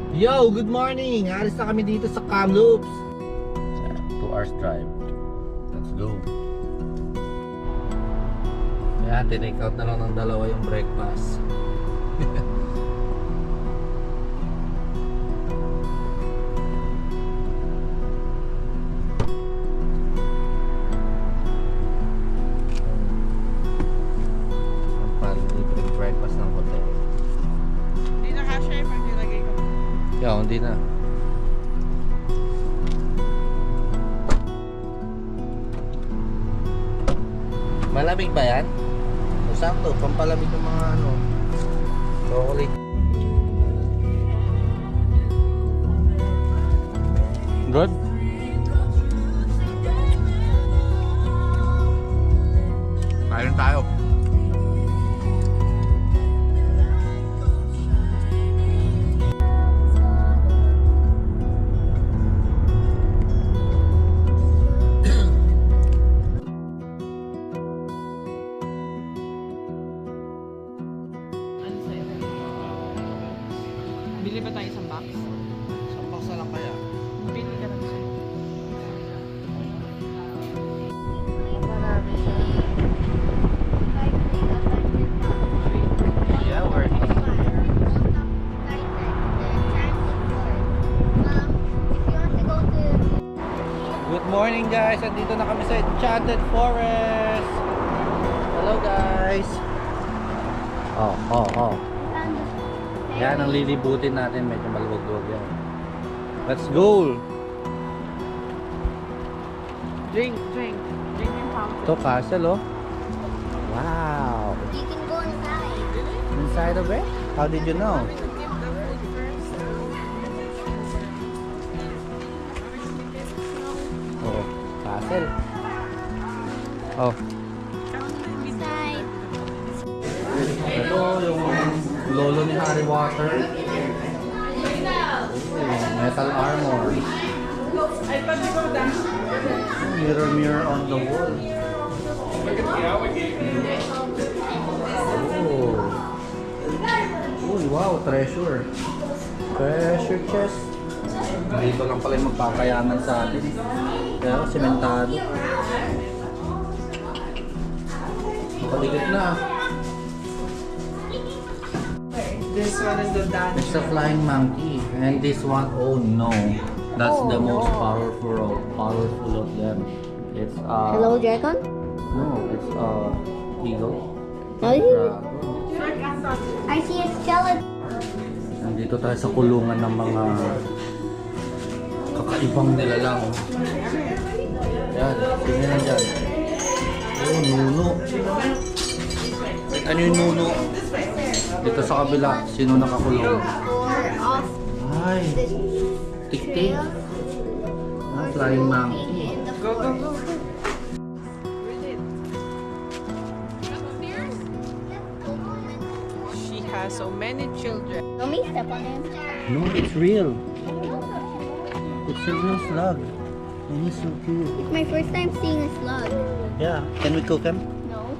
Yo, good morning! Alis na kami dito sa Kamloops. 2 hours drive. Let's go. Kaya tinake out na lang ng dalawa yung breakfast. Libreng breakfast ng hotel. Hindi na kasha eh pag nilagay ko. Yo, hindi na. Malamig ba yan? O sakto, pampalamig ng mga ano, chocolate. Good? Kain tayo. Ano sa'yo? Bili ba tayo isang box? Isang box na lang kaya? Bili ka lang sa'yo. Yeah, we're Good morning guys! Andito na kami sa Enchanted Forest! Hello guys! Oh. Yan ang lilibutin natin, medyo maluwag-luwag yan. Let's go! Drink yung fountain. Ito castle oh. Wow! You can go inside. Inside of it? How did you know? Want me to give the food first? Oh, castle. Oh. Inside. Ito yung lolo ni Harry Potter. Metal armor. Mirror on the wall. Oh. Uy, wow, treasure. Treasure chest. Dito lang pala yung magpapayaman sa atin. Pero sementado. Paligid na. This one is the dance. It's a flying monkey, and this one, oh no, that's the most powerful of them. It's Hello, dragon. no, it's eagle. No, Dragon. I see a skeleton. Nandito tayo sa kulungan ng mga kakaibang nilalang. Yan, sino na dyan? Oh, nuno. Ano yung nuno? Dito sa kabila, sino nakakulong? Or off Ay, tiktik. Ah, flying monkey. in the Go. forest. Read it. She has so many children. Let me step on him. No, it's real. It's a real slug. And he's so cute. It's my first time seeing a slug. Yeah, can we cook him? No.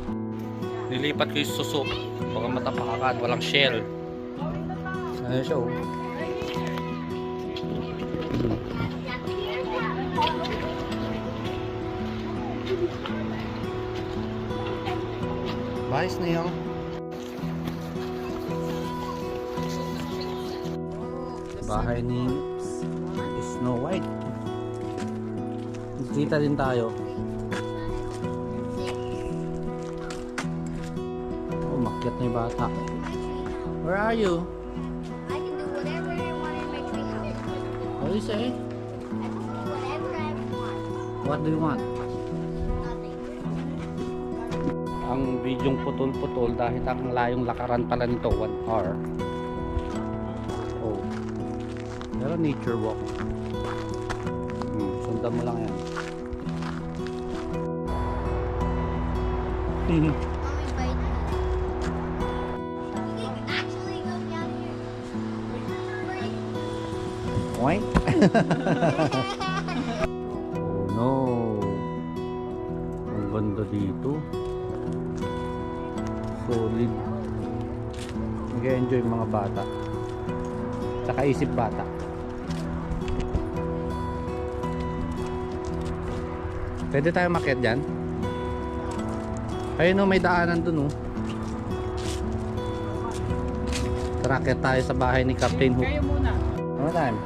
Nilipat ko yung suso. Baka matapakan, walang shell. Ano siya oh. Bye, snail. Bahay ni Snow White. Kita din tayo. Umakyat na yung bata. Where are you? I can do whatever I want in my treehouse. What do you say? I can do whatever I want. What do you want? Nothing. Ang bidyong putol-putol dahil ang layong lakaran pala nito 1 hour. Oh. Pero nature walk. Sundan mo lang yan. Mommy bite me. You can actually go down here. Oink. Oh no. Ang ganda dito. Solid. Nag-enjoy mga bata. Tsaka isip bata. Pwede tayo makiat dyan? Ayun o, may daanan dun o. Tara, akyat tayo sa bahay ni Captain Hook. Kayo muna. One more time.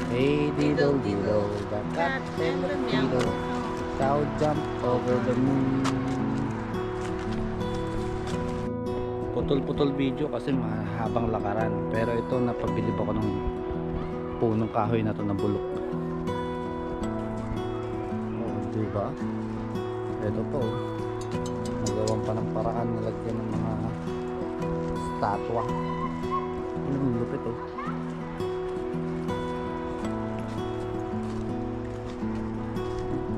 Hey diddle diddle, the cat and the fiddle, cow jump over the moon. Putol-putol video kasi mahabang lakaran. Pero ito, napabilib ako ng punong kahoy na to na bulok. Oh, diba? Ito po. Nagawan pa ng paraan, nalagyan ng mga statwa. Ang lupit oh.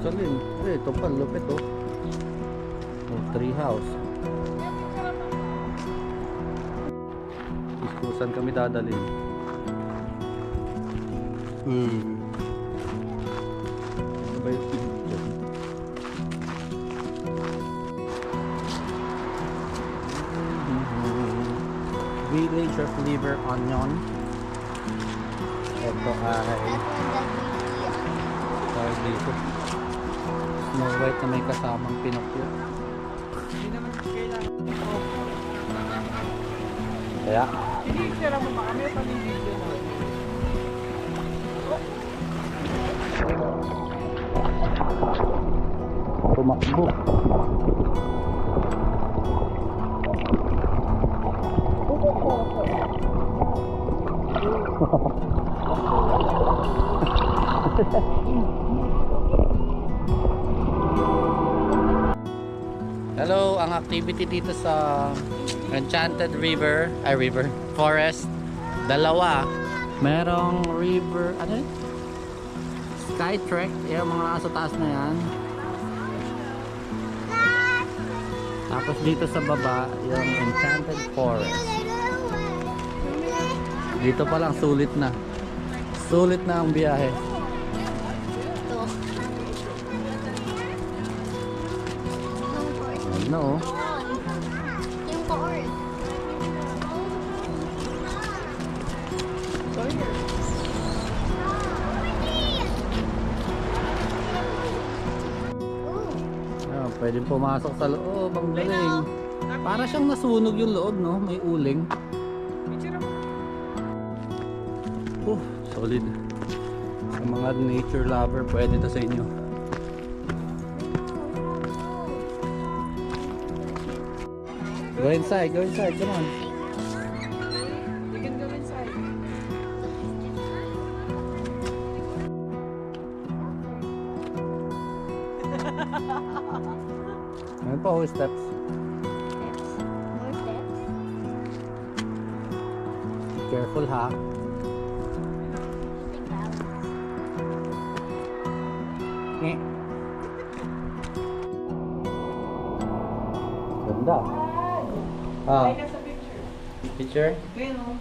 Salin. Ito pa, lupit oh. Oh, tree house. Iskusan kami dadalhin. Ano ba yung picture? Village of Liver Onion. Ito ay tawag dito. Snow White na may kasamang Pinocchio. Hindi naman kailangan. Kaya Pinicture mo ba kami? Panig-video mo. tumakbo. Hello, ang activity dito sa Enchanted Forest, dalawa. Merong river, ano yun? Sky Trek, yung mga nasa taas na yan. Tapos dito sa baba, yung Enchanted Forest. Dito pa lang sulit na. Sulit na ang biyahe. Ano? Yung chorus. Ah, pwedeng pumasok sa loob. Ang galing. Para siyang nasunog yung loob, no? May uling. Picture mo. Solid. Sa mga nature lover, pwede to sa inyo. Go inside, come on. You can go inside. Ano pa, steps? Steps. More steps. Careful ha. Think balance. Eh. Ganda. Ah, Like us a picture. picture? Ayun o.